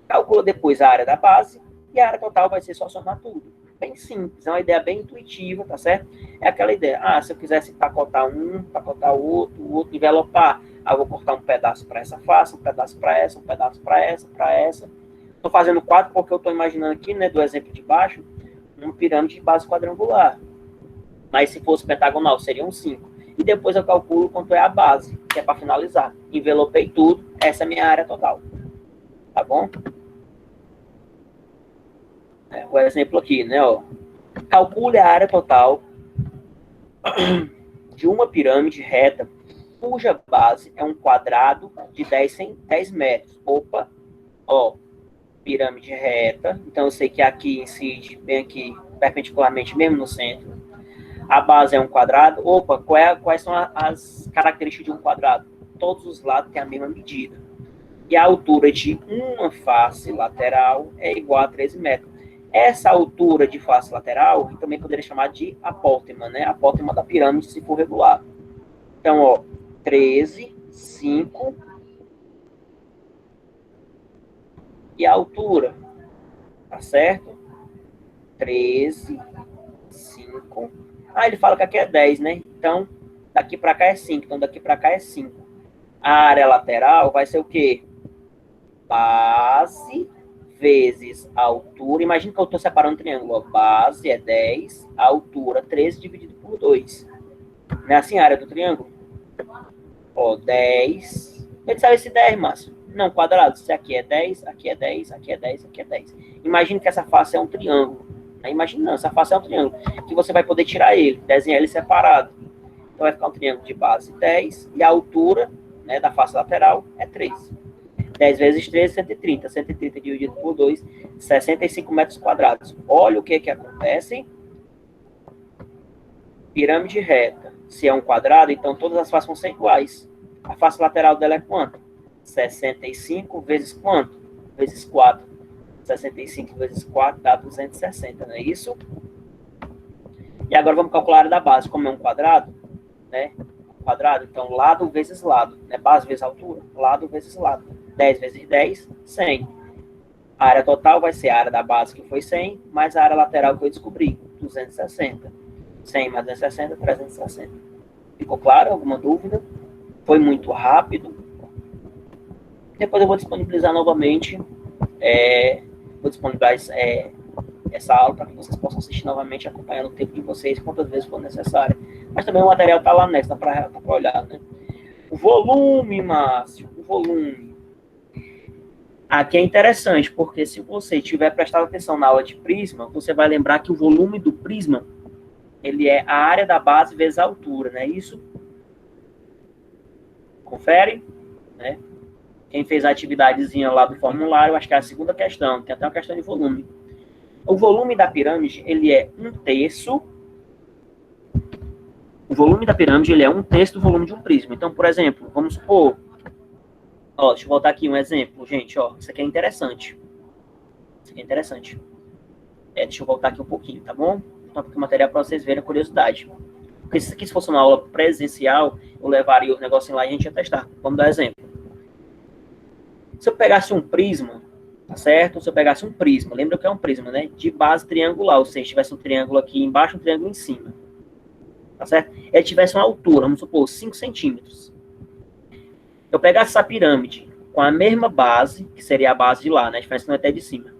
calcula depois a área da base, e a área total vai ser só somar tudo. Bem simples, é uma ideia bem intuitiva, tá certo? É aquela ideia, se eu quisesse pacotar um, pacotar o outro, envelopar, eu vou cortar um pedaço para essa face, um pedaço para essa, um pedaço para essa. Estou fazendo 4 porque eu estou imaginando aqui, né, do exemplo de baixo, uma pirâmide de base quadrangular. Mas se fosse pentagonal, seriam 5. E depois eu calculo quanto é a base, que é para finalizar. Envelopei tudo, essa é a minha área total. Tá bom? O exemplo aqui, né, ó. Calcule a área total de uma pirâmide reta cuja base é um quadrado de 10 metros. Opa, ó, pirâmide reta, então eu sei que aqui incide bem aqui, perpendicularmente, mesmo no centro. A base é um quadrado. Opa, quais são as características de um quadrado? Todos os lados têm a mesma medida. E a altura de uma face lateral é igual a 13 metros. Essa altura de face lateral, a gente também poderia chamar de apótema, né? Apótema da pirâmide, se for regular. Então, ó, 13, 5. E a altura, tá certo? 13, 5. Ele fala que aqui é 10, né? Então, daqui para cá é 5. Então, daqui para cá é 5. A área lateral vai ser o quê? Base vezes a altura. Imagina que eu estou separando um triângulo. Ó. Base é 10, a altura 13 dividido por 2. Não é assim a área do triângulo? Ó, 10. Eu disse esse 10, Márcio. Não, quadrado. Se aqui é 10, aqui é 10, aqui é 10, aqui é 10. Imagina que essa face é um triângulo. Imagina não, essa face é um triângulo. Que você vai poder tirar ele, desenhar ele separado. Então vai ficar um triângulo de base 10 e a altura, né, da face lateral é 3. 10 vezes 13, 130. 130 dividido por 2, 65 metros quadrados. Olha o que acontece. Pirâmide reta. Se é um quadrado, então todas as faces vão ser iguais. A face lateral dela é quanto? 65 vezes quanto? Vezes 4. 65 vezes 4 dá 260, não é isso? E agora vamos calcular a área da base. Como é um quadrado, né? Quadrado, então lado vezes lado. Né? Base vezes altura. Lado vezes lado. 10 vezes 10, 100. A área total vai ser a área da base, que foi 100, mais a área lateral que eu descobri, 260. 100 mais 260, 360. Ficou claro? Alguma dúvida? Foi muito rápido. Depois eu vou disponibilizar novamente, essa aula para que vocês possam assistir novamente, acompanhando o tempo de vocês, quantas vezes for necessário. Mas também o material está lá anexo, dá para olhar, né? O volume, Márcio, o volume. Aqui é interessante, porque se você tiver prestado atenção na aula de prisma, você vai lembrar que o volume do prisma, ele é a área da base vezes a altura, não é isso? Confere, né? Quem fez a atividadezinha lá do formulário, acho que é a segunda questão, tem até uma questão de volume. O volume da pirâmide, ele é 1/3. O volume da pirâmide, ele é 1/3 do volume de um prisma. Então, por exemplo, vamos supor, ó, deixa eu voltar aqui um exemplo, gente, ó, isso aqui é interessante. Isso aqui é interessante. Deixa eu voltar aqui um pouquinho, tá bom? Então, porque o material para vocês verem a curiosidade. Porque se isso aqui fosse uma aula presencial, eu levaria os negocinhos lá e a gente ia testar. Vamos dar exemplo. Se eu pegasse um prisma, tá certo? Se eu pegasse um prisma, lembra que é um prisma, né? De base triangular, ou seja, tivesse um triângulo aqui embaixo, um triângulo em cima. Tá certo? Ele tivesse uma altura, vamos supor, 5 centímetros. Eu pegasse essa pirâmide com a mesma base, que seria a base de lá, né? A diferença não é até de cima.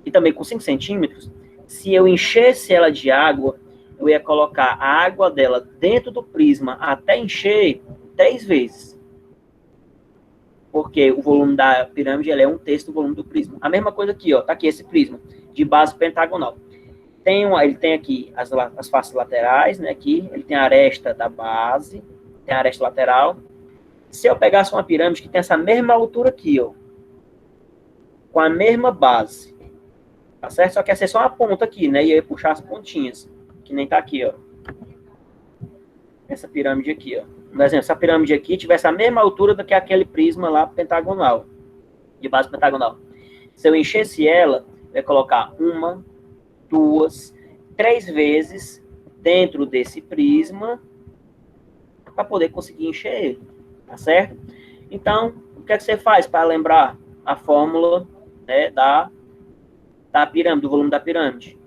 E também com 5 centímetros, se eu enchesse ela de água, eu ia colocar a água dela dentro do prisma até encher 3 vezes. Porque o volume da pirâmide ele é 1/3 do volume do prisma. A mesma coisa aqui, ó, tá aqui esse prisma de base pentagonal. Ele tem aqui as faces laterais, né, aqui, ele tem a aresta da base, tem a aresta lateral. Se eu pegasse uma pirâmide que tem essa mesma altura aqui, ó, com a mesma base, tá certo? Só que essa é só uma ponta aqui, né? E eu ia puxar as pontinhas, que nem tá aqui, ó. Essa pirâmide aqui, ó. Por exemplo, essa pirâmide aqui tivesse a mesma altura do que aquele prisma lá pentagonal, de base pentagonal. Se eu enchesse ela, eu ia colocar 1, 2, 3 vezes dentro desse prisma para poder conseguir encher ele, tá certo? Então, o que é que você faz para lembrar a fórmula, né, da pirâmide, do volume da pirâmide?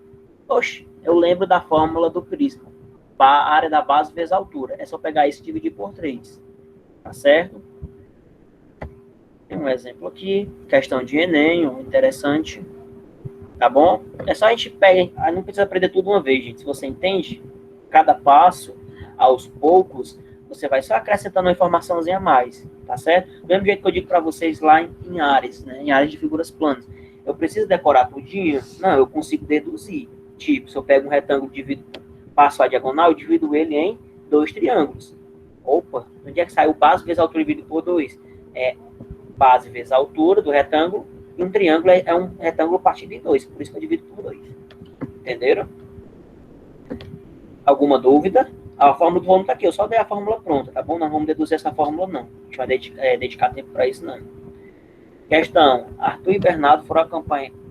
Oxe, eu lembro da fórmula do prisma. A área da base vezes a altura. É só pegar isso e dividir por 3. Tá certo? Tem um exemplo aqui. Questão de Enem, interessante. Tá bom? É só a gente pegar. Não precisa aprender tudo uma vez, gente. Se você entende cada passo, aos poucos, você vai só acrescentando uma informaçãozinha a mais. Tá certo? Do mesmo jeito que eu digo para vocês lá em áreas, né? Em áreas de figuras planas. Eu preciso decorar tudinho? Não, eu consigo deduzir. Tipo, se eu pego um retângulo e divido, passo a diagonal, eu divido ele em 2 triângulos. Opa, onde é que sai o base vezes a altura dividido por 2? É base vezes a altura do retângulo, e um triângulo é um retângulo partido em 2, por isso que eu divido por 2. Entenderam? Alguma dúvida? A fórmula do volume está aqui, eu só dei a fórmula pronta, tá bom? Não vamos deduzir essa fórmula, não. A gente vai dedicar tempo para isso, não. Questão: Arthur e Bernardo foram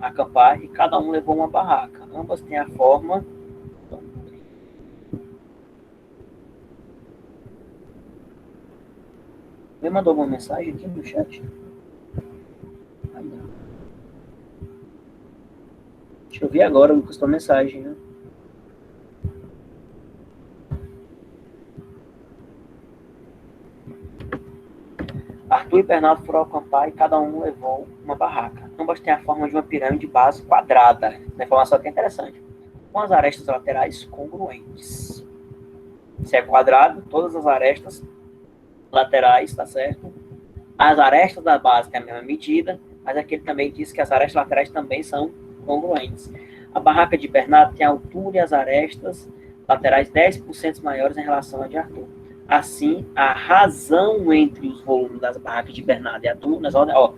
acampar e cada um levou uma barraca. Ambas têm a forma. Me mandou uma mensagem aqui no chat. Ai, não. Deixa eu ver agora, Lucas, tua mensagem, né? Arthur e Bernardo foram acampar e cada um levou uma barraca. Ambas têm a forma de uma pirâmide de base quadrada. A informação aqui é interessante. Com as arestas laterais congruentes. Se é quadrado, todas as arestas laterais, tá certo? As arestas da base têm a mesma medida, mas aqui ele também diz que as arestas laterais também são congruentes. A barraca de Bernardo tem a altura e as arestas laterais 10% maiores em relação à de Arthur. Assim, a razão entre os volumes das barracas de Bernardo e Arthur,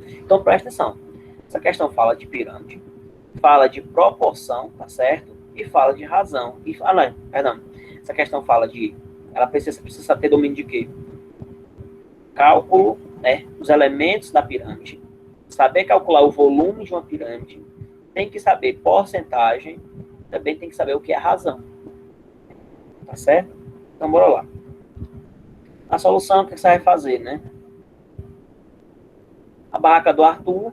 então presta atenção. Essa questão fala de pirâmide, fala de proporção, tá certo? E fala de razão. Essa questão fala de, ela precisa ter domínio de quê? Cálculo, né, os elementos da pirâmide, saber calcular o volume de uma pirâmide, tem que saber porcentagem, também tem que saber o que é razão. Tá certo? Então, bora lá. A solução, o que você vai fazer, né? A barraca do Arthur,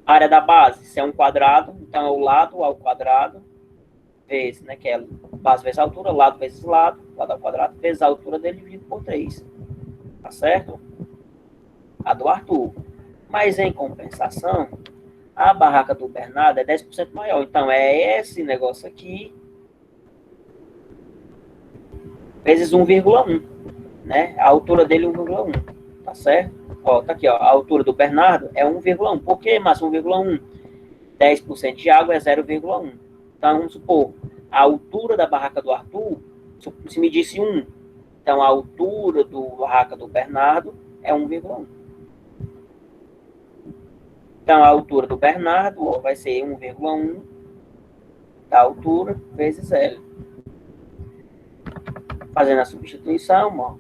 a área da base, se é um quadrado, então é o lado ao quadrado, vezes, né, que é base vezes altura, lado vezes lado ao quadrado, vezes a altura dele dividido por 3. Tá certo? A do Arthur. Mas, em compensação, a barraca do Bernardo é 10% maior. Então, é esse negócio aqui vezes 1,1. Né? A altura dele é 1,1. Tá certo? Ó, tá aqui, ó. A altura do Bernardo é 1,1. Por que mais 1,1? 10% de água é 0,1. Então, vamos supor, a altura da barraca do Arthur, se me disse 1, então a altura da barraca do Bernardo é 1,1. Então, a altura do Bernardo vai ser 1,1 da altura vezes L. Fazendo a substituição, ó,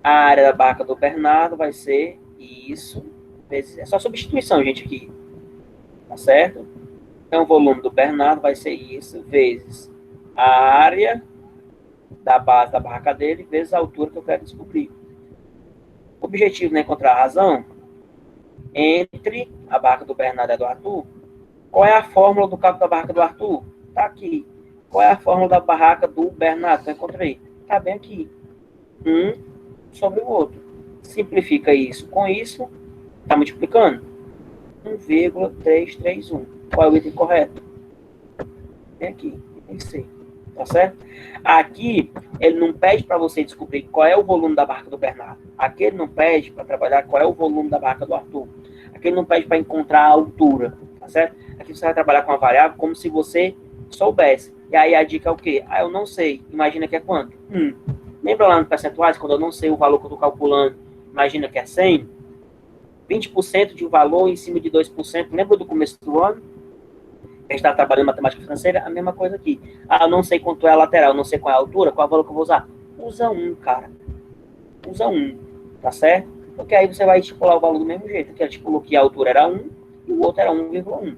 a área da barraca do Bernardo vai ser isso vezes... É só substituição, gente, aqui. Tá certo? Então, o volume do Bernardo vai ser isso vezes a área da base da barraca dele vezes a altura que eu quero descobrir. O objetivo é encontrar a razão entre a barraca do Bernardo e a do Arthur. Qual é a fórmula do cálculo da barraca do Arthur? Tá aqui. Qual é a fórmula da barraca do Bernardo? Eu encontrei. Tá bem aqui. Um sobre o outro. Simplifica isso com isso. Tá multiplicando? 1,331. Qual é o item correto? Tem aqui. Tem que ser. Tá certo? Aqui, ele não pede para você descobrir qual é o volume da barraca do Bernardo. Aqui ele não pede para trabalhar qual é o volume da barraca do Arthur. Aqui ele não pede para encontrar a altura. Tá certo? Aqui você vai trabalhar com a variável como se você soubesse. E aí a dica é o quê? Ah, eu não sei. Imagina que é quanto? Lembra lá no percentuais, quando eu não sei o valor que eu estou calculando, imagina que é 100? 20% de um valor em cima de 2%. Lembra do começo do ano? A gente está trabalhando matemática financeira, a mesma coisa aqui. Ah, eu não sei quanto é a lateral, não sei qual é a altura, qual é o valor que eu vou usar? Usa 1, cara. Usa 1, tá certo? Porque aí você vai estipular o valor do mesmo jeito. Aqui ela estipulou que a altura era 1 e o outro era 1,1.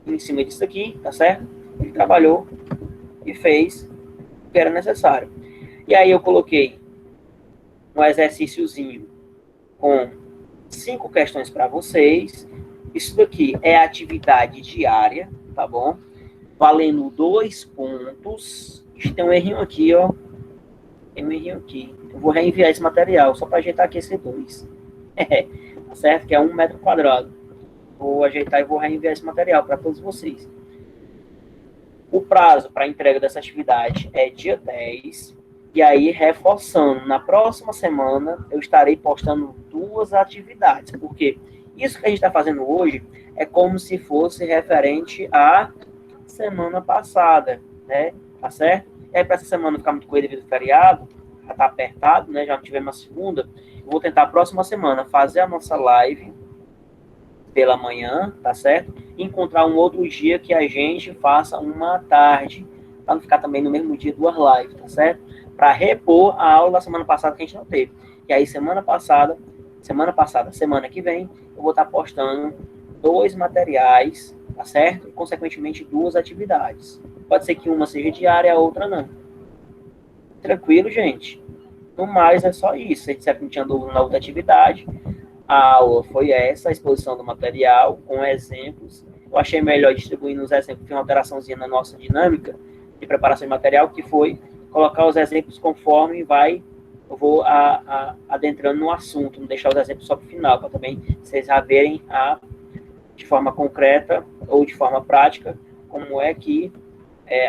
Em cima disso aqui, tá certo? Ele trabalhou e fez o que era necessário. E aí eu coloquei um exercíciozinho com 5 questões para vocês. Isso daqui é atividade diária, tá bom? Valendo 2 pontos. Tem um errinho aqui, ó. Tem um errinho aqui. Eu vou reenviar esse material, só para ajeitar aqui esse 2. Tá certo? Que é 1 metro quadrado. Vou ajeitar e vou reenviar esse material para todos vocês. O prazo para entrega dessa atividade é dia 10. E aí, reforçando, na próxima semana eu estarei postando 2 atividades. Porque isso que a gente está fazendo hoje é como se fosse referente à semana passada, né? Tá certo? E aí, para essa semana ficar muito corrida devido ao feriado, já tá apertado, né? Já não tivemos uma segunda. Eu vou tentar a próxima semana fazer a nossa live pela manhã, tá certo? E encontrar um outro dia que a gente faça uma tarde, para não ficar também no mesmo dia 2 lives, tá certo? Para repor a aula da semana passada que a gente não teve. E aí, semana que vem, eu vou estar postando 2 materiais, tá certo? E, consequentemente, 2 atividades. Pode ser que uma seja diária, a outra não. Tranquilo, gente? No mais, é só isso. Se disser que não tinha dúvida na outra atividade, a aula foi essa, a exposição do material, com exemplos. Eu achei melhor distribuir nos exemplos, tem uma alteraçãozinha na nossa dinâmica de preparação de material, que foi colocar os exemplos conforme eu vou adentrando no assunto, não deixar os exemplos só para o final, para também vocês já verem de forma concreta ou de forma prática como é que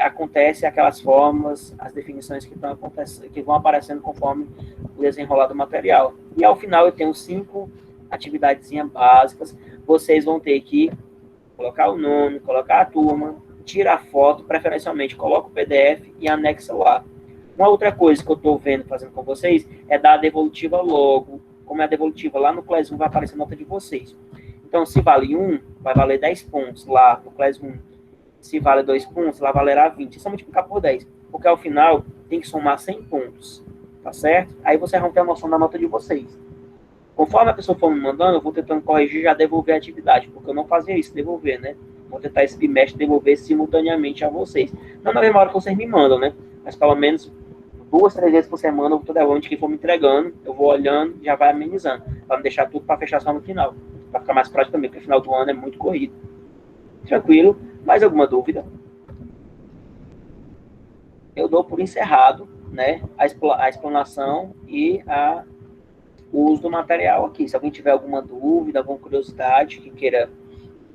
acontece aquelas formas, as definições que vão aparecendo conforme o desenrolar do material. E ao final eu tenho 5 atividades básicas. Vocês vão ter que colocar o nome, colocar a turma, tirar foto, preferencialmente coloca o PDF e anexa lá. Uma outra coisa que eu estou fazendo com vocês, é dar a devolutiva logo. Como é a devolutiva lá no Classroom, vai aparecer a nota de vocês. Então, se vale 1, vai valer 10 pontos lá no Classroom. Se vale 2 pontos, lá valerá 20. É só multiplicar por 10. Porque ao final, tem que somar 100 pontos. Tá certo? Aí vocês vão ter a noção da nota de vocês. Conforme a pessoa for me mandando, eu vou tentando corrigir e já devolver a atividade. Porque eu não fazia isso, devolver, né? Vou tentar esse bimestre devolver simultaneamente a vocês. Não na mesma hora que vocês me mandam, né? Mas pelo menos 2, 3 vezes por semana, eu vou devolvendo de quem for me entregando, eu vou olhando e já vai amenizando. Para não deixar tudo para fechar só no final. Para ficar mais prático também, porque o final do ano é muito corrido. Tranquilo? Mais alguma dúvida? Eu dou por encerrado, né, a explanação e o uso do material aqui. Se alguém tiver alguma dúvida, alguma curiosidade, que queira...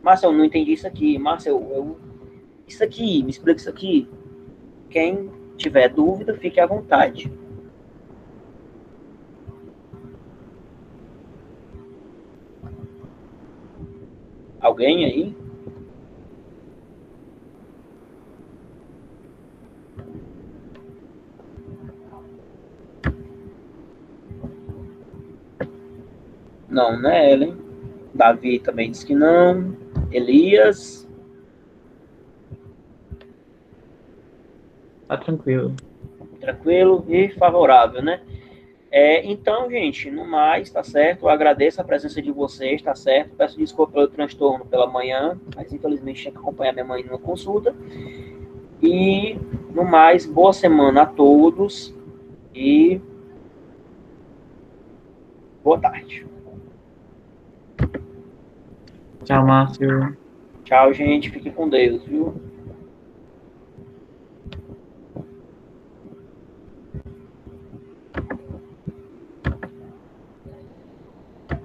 Márcio, eu não entendi isso aqui. Márcio, isso aqui, me explica isso aqui. Quem tiver dúvida, fique à vontade. Alguém aí? Não, né, Ellen? Davi também disse que não. Elias? Tá tranquilo. Tranquilo e favorável, né? Então, gente, no mais, tá certo? Eu agradeço a presença de vocês, tá certo? Peço desculpa pelo transtorno pela manhã, mas infelizmente tinha que acompanhar minha mãe numa consulta. E, no mais, boa semana a todos e boa tarde. Tchau, Márcio. Tchau, gente. Fiquem com Deus, viu?